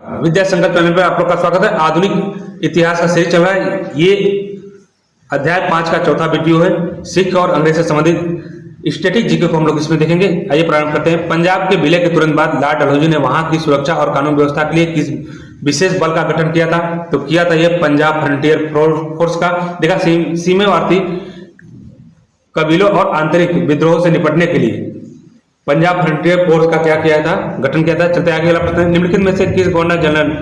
विद्या संकल्प चैनल पर आप लोग का स्वागत है। आधुनिक इतिहास का सीरीज चल रहा है। ये अध्याय 5 का चौथा वीडियो है। सिख और अंग्रेज से संबंधित स्टैटिक जीके को हम लोग इसमें देखेंगे। आइए प्रारंभ करते हैं। पंजाब के विलय के तुरंत बाद लॉर्ड डलहौजी ने वहां की सुरक्षा और कानून व्यवस्था के लिए किस विशेष बल का गठन किया था? तो किया था यह पंजाब फ्रंटियर फोर्स का। देखा, सीमावर्ती कबीलों और आंतरिक विद्रोह से निपटने के लिए पंजाब फ्रंटियर फोर्स का क्या किया था, गठन किया था। चलते आगे वाला प्रश्न, निम्नलिखित में से किस गवर्नर जनरल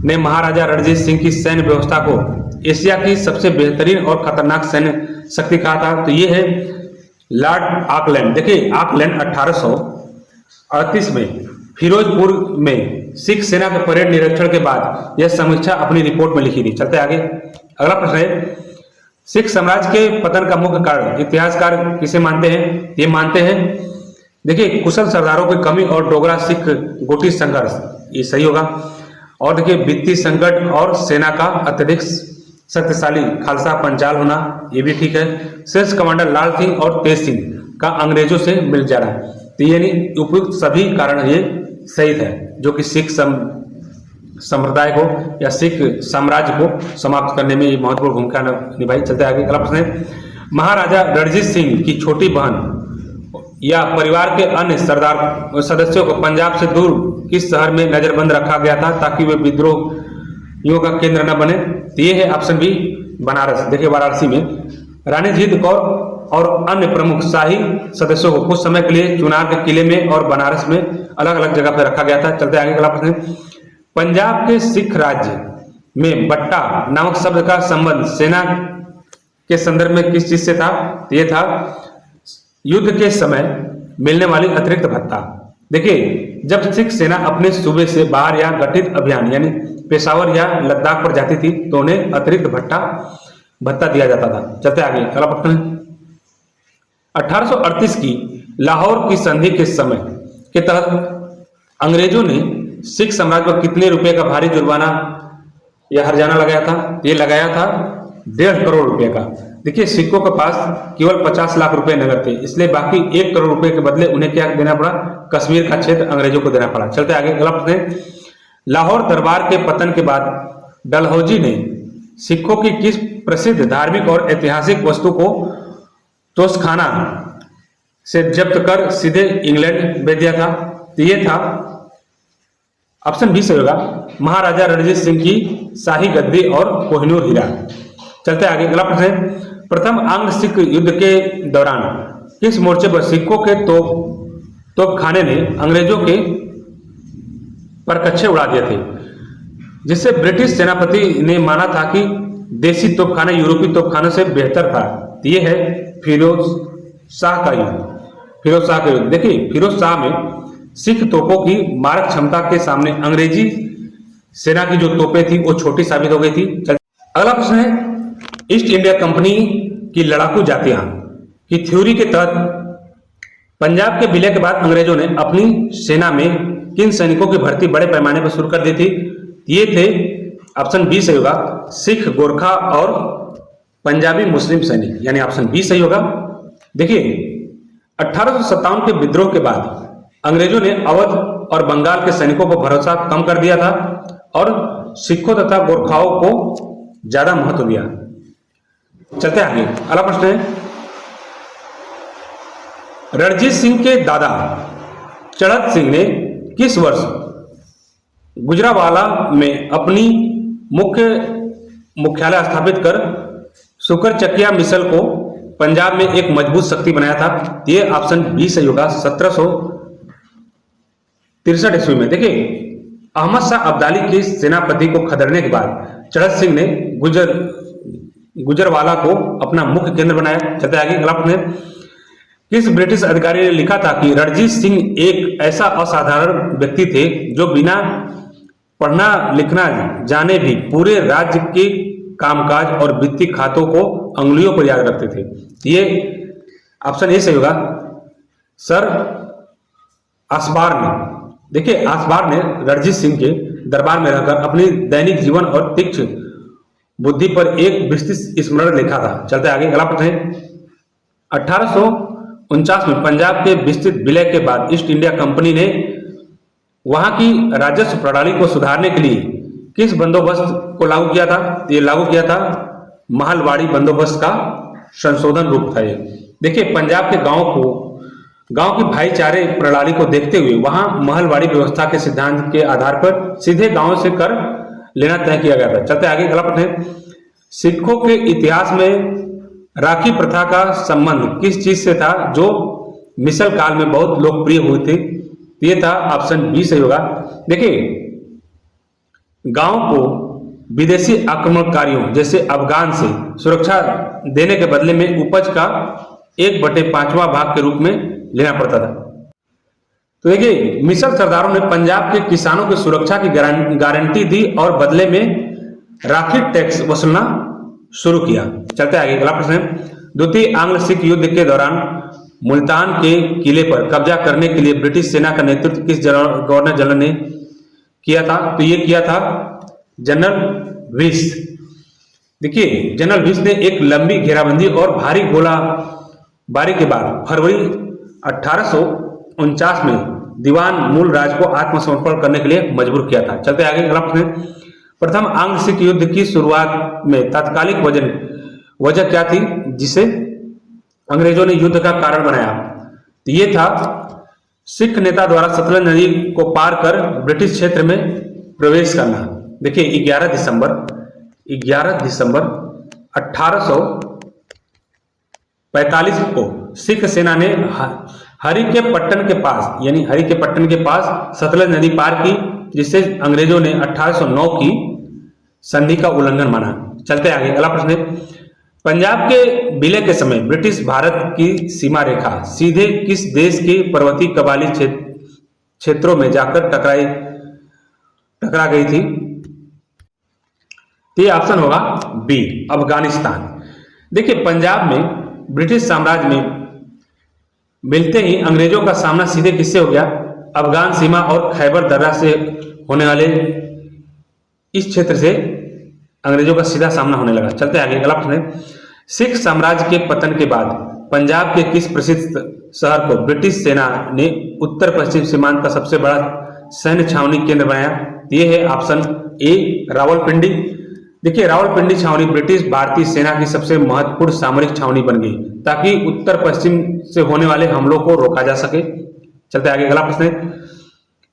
ने महाराजा रणजीत सिंह की सैन्य व्यवस्था को एशिया की सबसे बेहतरीन और खतरनाक सैन्य शक्ति कहा था? तो ये है लॉर्ड ऑकलैंड। देखिए, ऑकलैंड 1838 में फिरोजपुर में सिख सेना के परेड निरीक्षण के बाद यह समीक्षा अपनी रिपोर्ट में लिखी थी। चलते आगे, अगला प्रश्न है, सिख साम्राज्य के पतन का मुख्य कारण इतिहासकार किसे मानते हैं? ये मानते हैं, देखिए, कुशल सरदारों की कमी और डोगरा सिख गोटी संघर्ष, ये सही होगा। और देखिए, वित्तीय संकट और सेना का अत्यधिक शक्तिशाली खालसा पंचाल होना, ये भी ठीक है। श्रेष्ठ कमांडर लाल सिंह और तेज सिंह का अंग्रेजों से मिल जाना, तो यानी उपयुक्त सभी कारण ये सही थे, जो कि सिख संप्रदाय को या सिख साम्राज्य को समाप्त करने में ये महत्वपूर्ण भूमिका निभाई। चलते आगे, अगला प्रश्न है, महाराजा रणजीत सिंह की छोटी बहन या परिवार के अन्य सरदार सदस्यों को पंजाब से दूर किस शहर में नजरबंद रखा गया था ताकि वे विद्रोहियों का केंद्र न बने? तो ये है ऑप्शन बी, बनारस। देखिए, वाराणसी में रानी जीत कौर और अन्य प्रमुख शाही सदस्यों को कुछ समय के लिए चुनार के किले में और बनारस में अलग अलग जगह पर रखा गया था। चलते आगे, अगला प्रश्न, पंजाब के सिख राज्य में बट्टा नामक शब्द का संबंध सेना के संदर्भ में किस चीज से था? तो ये था युद्ध के समय मिलने वाली अतिरिक्त भत्ता। देखिए, जब सिख सेना अपने सूबे से बाहर या गठित अभियान यानी पेशावर या लद्दाख पर जाती थी तो उन्हें अतिरिक्त भत्ता दिया जाता था। चलते आगे, अगला प्रश्न, 1838 की लाहौर की संधि के समय के तहत अंग्रेजों ने सिख साम्राज्य पर कितने रुपए का भारी जुर्माना या हर्जाना लगाया था? ये लगाया था 1.5 करोड़ रुपए का। देखिए, सिखों के पास केवल 50 लाख रुपए नगद थे, इसलिए बाकी 1 करोड़ रुपए के बदले उन्हें क्या देना पड़ा? कश्मीर का क्षेत्र अंग्रेजों को देना पड़ा। चलते आगे, अगला प्रश्न, लाहौर दरबार के पतन के बाद डलहौजी ने सिखों की किस प्रसिद्ध धार्मिक और ऐतिहासिक वस्तु को तोशखाना से जब्त कर सीधे इंग्लैंड भेज दिया था? तो ये था ऑप्शन बी सही होगा, महाराजा रणजीत सिंह की शाही गद्दी और कोहिनूर हीरा। चलते आगे, अगला प्रश्न, प्रथम आंग्ल सिख युद्ध के दौरान किस मोर्चे पर सिखों के तोपखाने ने अंग्रेजों के परकच्छे उड़ा दिए थे, जिससे ब्रिटिश सेनापति ने माना था कि देसी तोपखाना यूरोपीय तोपखानों से बेहतर था? ये है फिरोज शाह का युद्ध। फिरोज शाह का युद्ध, देखिए, फिरोज शाह में सिख तोपों की मारक क्षमता के सामने अंग्रेजी सेना की जो तोपें थी वो छोटी साबित हो गई थी। अगला प्रश्न है, ईस्ट इंडिया कंपनी की लड़ाकू जातियां की थ्योरी के तहत पंजाब के विलय के बाद अंग्रेजों ने अपनी सेना में किन सैनिकों की भर्ती बड़े पैमाने पर शुरू कर दी थी? ये थे ऑप्शन बी सही होगा, सिख, गोरखा और पंजाबी मुस्लिम सैनिक, यानी ऑप्शन बी सही होगा। देखिए, 1857 के विद्रोह के बाद अंग्रेजों ने अवध और बंगाल के सैनिकों पर भरोसा कम कर दिया था और सिखों तथा गोरखाओं को ज्यादा महत्व दिया। चलते आगे, अगला प्रश्न है, रणजीत सिंह के दादा चढ़त सिंह ने किस वर्ष गुजरावाला में अपनी मुख्यालय स्थापित कर सुकरचकिया मिसल को पंजाब में एक मजबूत शक्ति बनाया था? ये ऑप्शन बी सही होगा, 1763 ईस्वी में। देखिए, अहमद शाह अब्दाली की सेनापति को खदेड़ने के बाद चढ़त सिंह ने गुजरवाला को अपना मुख्य केंद्र बनाया। चलते आगे, अगला प्रश्न, किस ब्रिटिश अधिकारी ने लिखा था कि रणजीत सिंह एक ऐसा असाधारण व्यक्ति थे जो बिना पढ़ना लिखना जाने भी पूरे राज्य के कामकाज और वित्तीय खातों को अंगुलियों पर याद रखते थे? ये ऑप्शन ए सही होगा, सर आसबार ने। देखिए, आसबार ने रणजीत सिंह के दरबार में रहकर अपनी दैनिक जीवन और तीक्ष्ण बुद्धि पर एक विस्तृत स्मरण लिखा था। चलते आगे, अगला प्रश्न है, 1849 में पंजाब के विस्तृत विलय के बाद ईस्ट इंडिया कंपनी ने वहां की राजस्व प्रणाली को सुधारने के लिए किस बंदोबस्त को लागू किया था? ये लागू किया था महलवाड़ी बंदोबस्त का संशोधन रूप था ये। देखिए, पंजाब के गांव की भाईचारे प्रणाली को देखते हुए वहां महलवाड़ी व्यवस्था के सिद्धांत के आधार पर सीधे गांव से कर लेना तय किया गया था। चलते आगे, अगला प्रश्न है, सिखों के इतिहास में राखी प्रथा का संबंध किस चीज से था जो मिसल काल में बहुत लोकप्रिय हुई थी? ये था ऑप्शन बी सही होगा। देखिए, गांव को विदेशी आक्रमणकारियों जैसे अफगान से सुरक्षा देने के बदले में उपज का 1/5वां भाग के रूप में लेना पड़ता था। तो देखिए, मिसल सरदारों ने पंजाब के किसानों की सुरक्षा की गारंटी दी और बदले में राखी टैक्स वसूलना शुरू किया। चलते आगे, अगला प्रश्न है, द्वितीय आंग्ल सिख युद्ध के दौरान मुल्तान के किले पर कब्जा करने के लिए ब्रिटिश सेना का नेतृत्व किस गवर्नर जनरल ने किया था? तो ये किया था जनरल विश। देखिए, जनरल विश ने एक लंबी घेराबंदी और भारी गोलाबारी के बाद फरवरी 1849 में दीवान मूल राज को आत्मसमर्पण करने के लिए मजबूर किया था। चलते आगे, अगला प्रश्न है, प्रथम आंग्ल सिख युद्ध की शुरुआत में तात्कालिक वजह क्या थी जिसे अंग्रेजों ने युद्ध का कारण बनाया? तो ये था सिख नेता द्वारा सतलज नदी को पार कर ब्रिटिश क्षेत्र में प्रवेश करना। देखिए, 11 दिसंबर 1845 को सिख सेना ने हरी के पट्टन के पास सतलज नदी पार की, जिससे अंग्रेजों ने 1809 की संधि का उल्लंघन माना। चलते आगे, अगला प्रश्न है, पंजाब के विलय के समय ब्रिटिश भारत की सीमा रेखा सीधे किस देश के पर्वतीय कबाली क्षेत्रों में जाकर टकरा गई थी? ये ऑप्शन होगा बी, अफगानिस्तान। देखिए, पंजाब में ब्रिटिश साम्राज्य में मिलते ही अंग्रेजों का सामना सीधे किससे हो गया? अफगान सीमा और खैबर दर्रा से होने वाले इस क्षेत्र से अंग्रेजों का सीधा सामना होने लगा। चलते आगे, अगला प्रश्न है, सिख साम्राज्य के पतन के बाद पंजाब के किस प्रसिद्ध शहर को ब्रिटिश सेना ने उत्तर पश्चिम सीमांत का सबसे बड़ा सैन्य छावनी केंद्र बनाया? ये है ऑप्शन ए, रावलपिंडी। देखिए, रावलपिंडी छावनी ब्रिटिश भारतीय सेना की सबसे महत्वपूर्ण सामरिक छावनी बन गई ताकि उत्तर पश्चिम से होने वाले हमलों को रोका जा सके। चलते आगे, अगला प्रश्न है,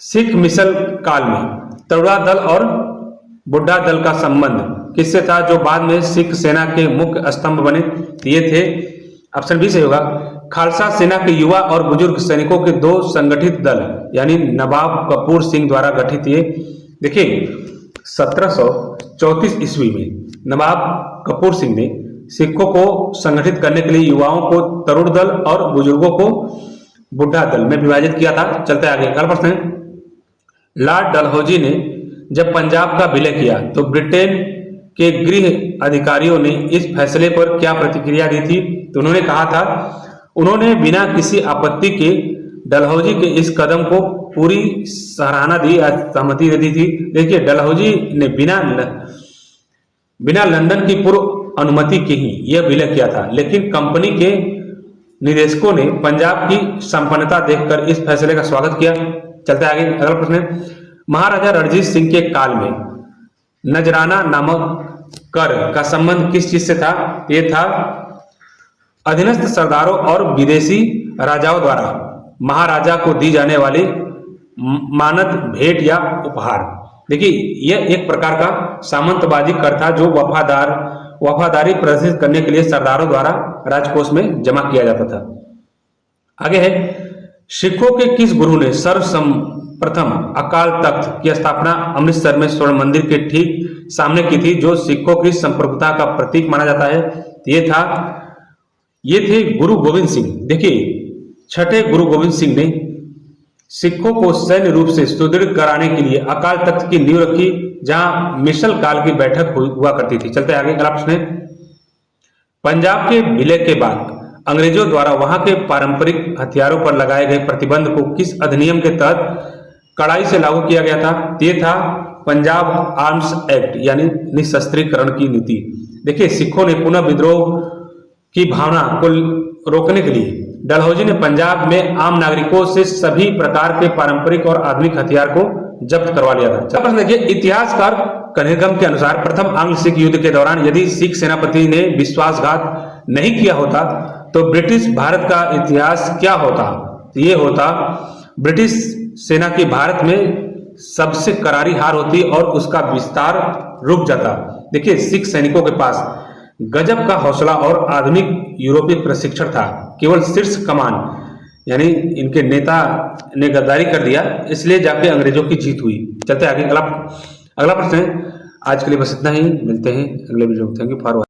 सिख मिसल काल में तरुड़ा दल और बुड्ढा दल का संबंध किससे था जो बाद में सिख सेना के मुख्य स्तंभ बने? ये थे ऑप्शन बी से होगा, खालसा सेना के युवा और बुजुर्ग सैनिकों के दो संगठित दल यानी नवाब कपूर सिंह द्वारा गठित। ये देखिए, 1734 ईस्वी में नवाब कपूर सिंह ने सिखों को संगठित करने के लिए युवाओं को तरुण दल और बुजुर्गों को बुढ़ा दल में विभाजित किया था। चलते आगे, अगला प्रश्न है, लॉर्ड डलहौजी ने जब पंजाब का विलय किया तो ब्रिटेन के गृह अधिकारियों ने इस फैसले पर क्या प्रतिक्रिया दी थी? तो उन्होंने कहा था, उन्होंने बिना किसी आपत्ति के डलहौजी के इस कदम को पूरी सराहना दी, सहमति दे दी थी। देखिए, डलहौजी ने बिना लंदन की पूर्व अनुमति के ही यह विलय किया था, लेकिन कंपनी के निदेशकों ने पंजाब की संपन्नता देखकर इस फैसले का स्वागत किया। चलते आगे, अगला प्रश्न है, महाराजा रणजीत सिंह के काल में नजराना नामक कर का संबंध किस चीज से था? ये था अधीनस्थ सरदारों और विदेशी राजाओं द्वारा महाराजा को दी जाने वाली मानद भेंट या उपहार। देखिए, यह एक प्रकार का सामंतवादी कर था जो वफादारी प्रदर्शित करने के लिए सरदारों द्वारा राजकोष में जमा किया जाता था। आगे है, सिखों के किस गुरु ने सर्वप्रथम अकाल तख्त की स्थापना अमृतसर में स्वर्ण मंदिर के ठीक सामने की थी, जो सिखों की संप्रभुता का प्रतीक माना जाता है? ये थे गुरु गोविंद सिंह। देखिए, छठे गुरु गोविंद सिंह ने सिखों को सैन्य रूप से सुदृढ़ कराने के लिए अकाल तख्त की नींव रखी, जहां मिशल काल की बैठक हुआ करती थी। चलते आगे, अगला प्रश्न है, पंजाब के विलय के बाद अंग्रेजों द्वारा वहां के पारंपरिक हथियारों पर लगाए गए प्रतिबंध को किस अधिनियम के तहत कड़ाई से लागू किया गया था? ये था पंजाब आर्म्स एक्ट यानी निशस्त्रीकरण की नीति। देखिए, सिखों ने पुनः विद्रोह की भावना को रोकने के लिए डलहौजी ने पंजाब में आम नागरिकों से सभी प्रकार के पारंपरिक और आधुनिक हथियार को जब्त करवा लिया था। प्रश्न देखिए, इतिहासकार कनिंघम के अनुसार प्रथम आंग्ल सिख युद्ध के दौरान यदि सिख सेनापति ने विश्वासघात नहीं किया होता तो ब्रिटिश भारत का इतिहास क्या होता? ये होता, ब्रिटिश सेना की भारत में सबसे करारी हार होती और उसका विस्तार रुक जाता। देखिए, सिख सैनिकों के पास गजब का हौसला और आधुनिक यूरोपीय प्रशिक्षण था। केवल शीर्ष कमान यानी इनके नेता ने गद्दारी कर दिया, इसलिए जाके अंग्रेजों की जीत हुई। चलते आगे, अगला प्रश्न है। आज के लिए बस इतना ही, मिलते हैं अगले वीडियो में। Thank you for